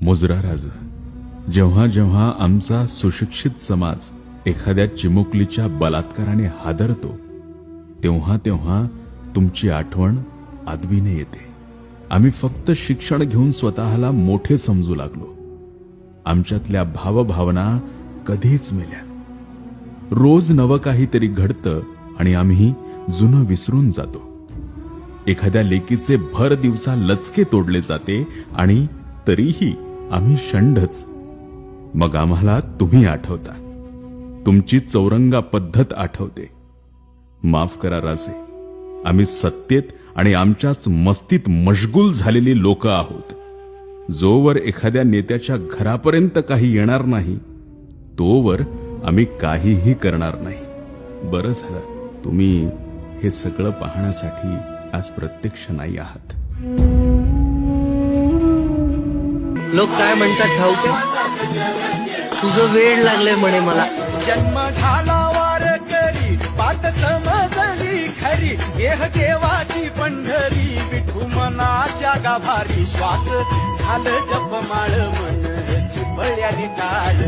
मुजरा राजा, जेव्हा जेव्हा आमचा सुशिक्षित समाज एखाद्या चिमुकलीच्या बलात्काराने हादरतो, तेव्हा तेव्हा तुमची आठवण आदबीने येते. आम्ही फक्त शिक्षण घेऊन स्वतःला मोठे समजू लागलो. आमच्यातल्या भावभावना कधीच मेल्या. रोज नवं काहीतरी घडतं आणि आम्ही जुनं विसरून जातो. एखाद्या लेकीचे भर दिवसा लचके तोडले जाते आणि तरीही आम्ही शंढच. मग आम्हाला तुम्ही आठवता, तुमची चौरंगा पद्धत आठवते. माफ करा राजे, आम्ही सत्तेत आणि आमच्याच मस्तीत मशगूल झालेली लोक आहोत. जोवर एखाद्या नेत्याच्या घरापर्यंत काही येणार नाही, तोवर आम्ही काहीही करणार नाही. बरं झालं तुम्ही हे सगळं पाहण्यासाठी आज प्रत्यक्ष नाही आहात. लोक काय म्हणतात ठाऊक, तुझं वेळ लागले म्हणे मला. जन्म झाला वारकरी, पाठ समजली खरी, गेह देवाची पंढरी, विठू मनाच्या गाभारी, श्वास झालं जपमाळ, मन चिपळ्याने टाळ.